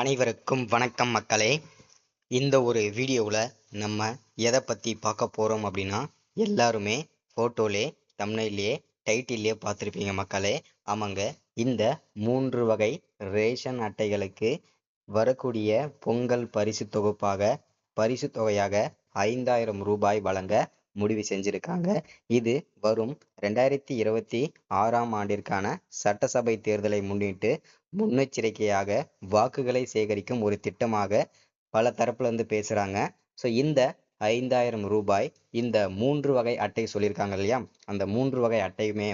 அனைவருக்கும் வணக்கம் மக்களே. இந்த ஒரு வீடியோவில் நம்ம எதை பற்றி பார்க்க போகிறோம் அப்படின்னா, எல்லாருமே ஃபோட்டோலே தம்ப்நெயிலே டைட்டில்லே பார்த்துருப்பீங்க மக்களே. ஆமாங்க, இந்த 3 வகை ரேஷன் அட்டைகளுக்கு வரக்கூடிய பொங்கல் பரிசு தொகையாக 5000 ரூபாய் வழங்க முடிவு செஞ்சிருக்காங்க. இது வரும் 2026ஆம் ஆண்டிற்கான சட்டசபை தேர்தலை முன்னிட்டு முன்னெச்சரிக்கையாக வாக்குகளை சேகரிக்கும் ஒரு திட்டமாக பல தரப்புல இருந்து பேசுறாங்க. ஸோ இந்த 5000 ரூபாய் இந்த 3 வகை அட்டை சொல்லியிருக்காங்க இல்லையா, அந்த 3 வகை அட்டையுமே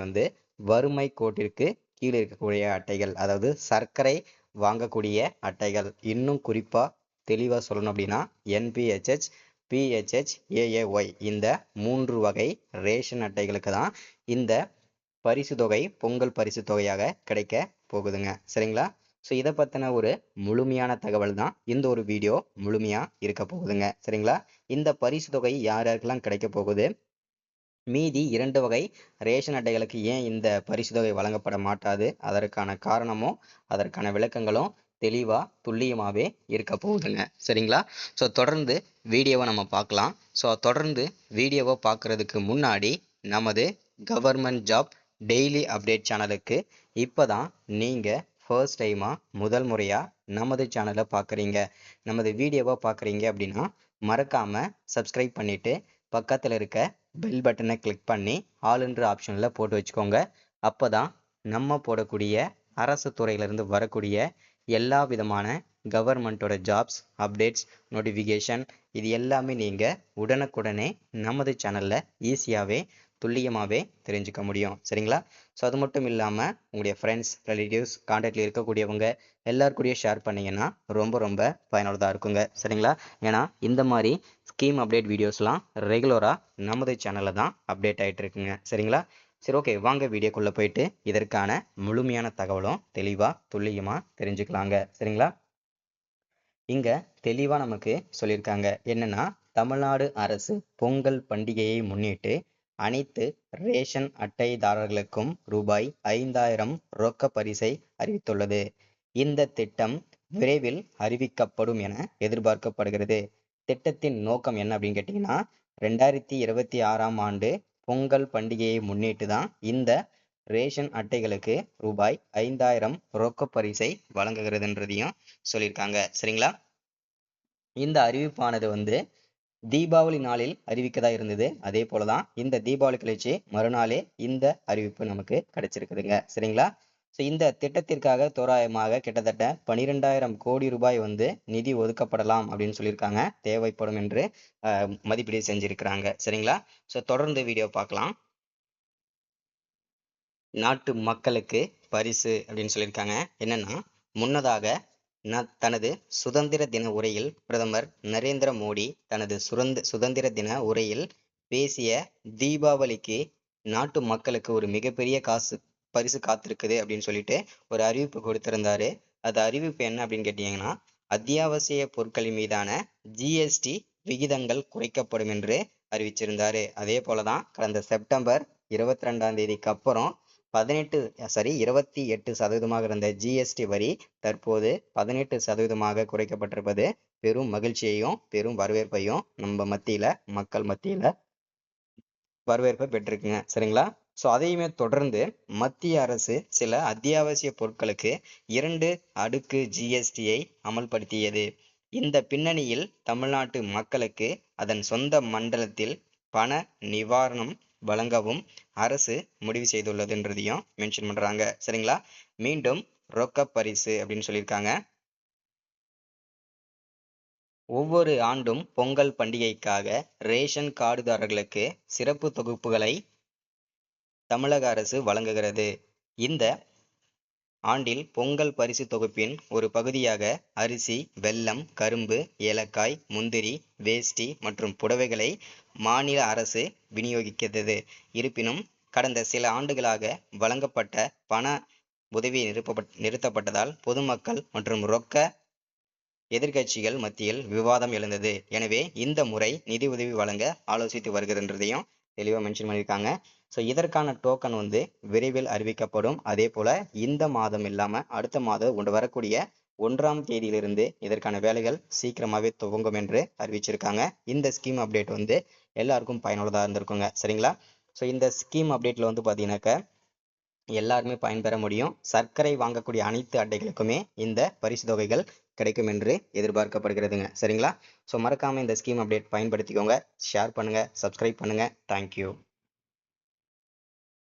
வறுமை கோட்டிற்கு கீழே இருக்கக்கூடிய அட்டைகள், அதாவது சர்க்கரை வாங்கக்கூடிய அட்டைகள். இன்னும் குறிப்பா தெளிவா சொல்லணும் அப்படின்னா NPHH, PHH, AAY இந்த 3 வகை ரேஷன் அட்டைகளுக்கு தான் இந்த பரிசு தொகை பொங்கல் பரிசு தொகையாக கிடைக்க போகுதுங்க. சரிங்களா? ஸோ இதை பற்றின ஒரு முழுமையான தகவல் தான் இந்த ஒரு வீடியோ முழுமையாக இருக்க போகுதுங்க. சரிங்களா? இந்த பரிசு தொகை யார் யாருக்கெல்லாம் கிடைக்க போகுது, மீதி 2 வகை ரேஷன் அட்டைகளுக்கு ஏன் இந்த பரிசு தொகை வழங்கப்பட மாட்டாது, அதற்கான காரணமும் அதற்கான விளக்கங்களும் தெளிவாக துல்லியமாகவே இருக்க போகுதுங்க. சரிங்களா? ஸோ தொடர்ந்து வீடியோவை நம்ம பார்க்கலாம். ஸோ தொடர்ந்து வீடியோவை பார்க்குறதுக்கு முன்னாடி நமது கவர்மெண்ட் ஜாப் டெய்லி அப்டேட் சேனலுக்கு இப்போ தான் நீங்கள் ஃபர்ஸ்ட் டைமாக முதல் முறையாக நமது சேனலை பார்க்குறீங்க, நமது வீடியோவை பார்க்குறீங்க அப்படின்னா மறக்காமல் சப்ஸ்கிரைப் பண்ணிவிட்டு பக்கத்தில் இருக்க பெல் பட்டனை கிளிக் பண்ணி ஆல் என்ற ஆப்ஷனில் போட்டு வச்சுக்கோங்க. அப்போ தான் நம்ம போடக்கூடிய அரசு துறையிலிருந்து வரக்கூடிய எல்லா விதமான கவர்மெண்ட்டோட ஜாப்ஸ் அப்டேட்ஸ் நோட்டிஃபிகேஷன் இது எல்லாமே நீங்கள் உடனுக்குடனே நமது சேனலில் ஈஸியாகவே துல்லியமாகவே தெரிஞ்சுக்க முடியும். சரிங்களா? ஸோ அது மட்டும் இல்லாமல் உங்களுடைய ஃப்ரெண்ட்ஸ், ரிலேட்டிவ்ஸ், கான்டாக்டில் இருக்கக்கூடியவங்க எல்லாருக்கூடயும் ஷேர் பண்ணிங்கன்னா ரொம்ப ரொம்ப பயனுள்ளதாக இருக்குங்க. சரிங்களா? ஏன்னா இந்த மாதிரி ஸ்கீம் அப்டேட் வீடியோஸ்லாம் ரெகுலராக நமது சேனலில் தான் அப்டேட் ஆகிட்டு இருக்குங்க. சரிங்களா? சரி, ஓகே, வாங்க வீடியோக்குள்ளே போயிட்டு இதற்கான முழுமையான தகவலும் தெளிவாக துல்லியமாக தெரிஞ்சுக்கலாங்க. சரிங்களா? இங்கே தெளிவாக நமக்கு சொல்லியிருக்காங்க என்னென்னா, தமிழ்நாடு அரசு பொங்கல் பண்டிகையை முன்னிட்டு அனைத்து ரேஷன் அட்டைதாரர்களுக்கும் ரூபாய் 5000 ரொக்க பரிசை அறிவித்துள்ளது. இந்த திட்டம் விரைவில் அறிவிக்கப்படும் என எதிர்பார்க்கப்படுகிறது. திட்டத்தின் நோக்கம் என்ன அப்படின்னு கேட்டிங்கன்னா, 2026ஆம் ஆண்டு பொங்கல் பண்டிகையை முன்னிட்டு தான் இந்த ரேஷன் அட்டைகளுக்கு ரூபாய் 5000 ரொக்க பரிசை வழங்குகிறதுன்றதையும் சொல்லியிருக்காங்க. சரிங்களா? இந்த அறிவிப்பானது தீபாவளி நாளில் அறிவிக்கதா இருந்தது. அதே போலதான் இந்த தீபாவளி கழிச்சு மறுநாளே இந்த அறிவிப்பு நமக்கு கிடைச்சிருக்குதுங்க. சரிங்களா? ஸோ இந்த திட்டத்திற்காக தோராயமாக கிட்டத்தட்ட 12,000 கோடி ரூபாய் நிதி ஒதுக்கப்படலாம் அப்படின்னு சொல்லியிருக்காங்க, தேவைப்படும் என்று மதிப்பீடு செஞ்சிருக்கிறாங்க. சரிங்களா? ஸோ தொடர்ந்து வீடியோ பார்க்கலாம். நாட்டு மக்களுக்கு பரிசு அப்படின்னு சொல்லியிருக்காங்க. என்னன்னா, முன்னதாக தனது சுதந்திர தின உரையில் பிரதமர் நரேந்திர மோடி தனது சுதந்திர தின உரையில் பேசிய தீபாவளிக்கு நாட்டு மக்களுக்கு ஒரு மிகப்பெரிய பரிசு காத்திருக்குது அப்படின்னு சொல்லிட்டு ஒரு அறிவிப்பு கொடுத்திருந்தாரு. அது அறிவிப்பு என்ன அப்படின்னு கேட்டீங்கன்னா, அத்தியாவசிய பொருட்களின் மீதான GST விகிதங்கள் குறைக்கப்படும் என்று அறிவிச்சிருந்தாரு. அதே போலதான் கடந்த செப்டம்பர் 22ஆம் தேதிக்கு அப்புறம் 28% இருந்த GST வரி தற்போது 18% குறைக்கப்பட்டிருப்பது பெரும் மகிழ்ச்சியையும் பெரும் வரவேற்பையும் நம்ம மக்கள் மத்தியில வரவேற்பை பெற்றிருக்குங்க. சரிங்களா? ஸோ அதையுமே தொடர்ந்து மத்திய அரசு சில அத்தியாவசிய பொருட்களுக்கு 2 அடுக்கு GSTயை அமல்படுத்தியது. இந்த பின்னணியில் தமிழ்நாட்டு மக்களுக்கு அதன் சொந்த மண்டலத்தில் பண நிவாரணம் வழங்கவும் அரசு முடிவு செய்துள்ளதுன்றதையும் மென்ஷன் பண்றாங்க. சரிங்களா? மீண்டும் ரொக்க பரிசு அப்படின்னு சொல்லியிருக்காங்க. ஒவ்வொரு ஆண்டும் பொங்கல் பண்டிகைக்காக ரேஷன் கார்டுதாரர்களுக்கு சிறப்பு தொகுப்புகளை தமிழக அரசு வழங்குகிறது. இந்த ஆண்டில் பொங்கல் பரிசு தொகுப்பின் ஒரு பகுதியாக அரிசி, வெல்லம், கரும்பு, ஏலக்காய், முந்திரி, வேஷ்டி மற்றும் புடவைகளை மாநில அரசு விநியோகிக்கிறது. இருப்பினும் கடந்த சில ஆண்டுகளாக வழங்கப்பட்ட பண உதவி நிறுத்தப்பட்டதால் பொதுமக்கள் மற்றும் எதிர்க்கட்சிகள் மத்தியில் விவாதம் எழுந்தது. எனவே இந்த முறை நிதி உதவி வழங்க ஆலோசித்து வருகிறதையும் தெளிவாக மென்ஷன் பண்ணியிருக்காங்க. ஸோ இதற்கான டோக்கன் விரைவில் அறிவிக்கப்படும். அதே போல இந்த மாதம் இல்லாமல் அடுத்த மாதம் வரக்கூடிய 1ஆம் தேதியிலிருந்து இதற்கான வேலைகள் சீக்கிரமாகவே துவங்கும் என்று அறிவிச்சிருக்காங்க. இந்த ஸ்கீம் அப்டேட் வந்து எல்லாருக்கும் பயனுள்ளதாக இருந்திருக்குங்க. சரிங்களா? ஸோ இந்த ஸ்கீம் அப்டேட்டில் வந்து பார்த்தீங்கன்னாக்கா எல்லாருமே பயன்பெற முடியும். சர்க்கரை வாங்கக்கூடிய அனைத்து அட்டைகளுக்குமே இந்த பரிசு தொகைகள் கிடைக்கும் என்று எதிர்பார்க்கப்படுகிறதுங்க. சரிங்களா? ஸோ மறக்காமல் இந்த ஸ்கீம் அப்டேட் பயன்படுத்திக்கோங்க. ஷேர் பண்ணுங்கள், சப்ஸ்கிரைப் பண்ணுங்கள். தேங்க்யூ.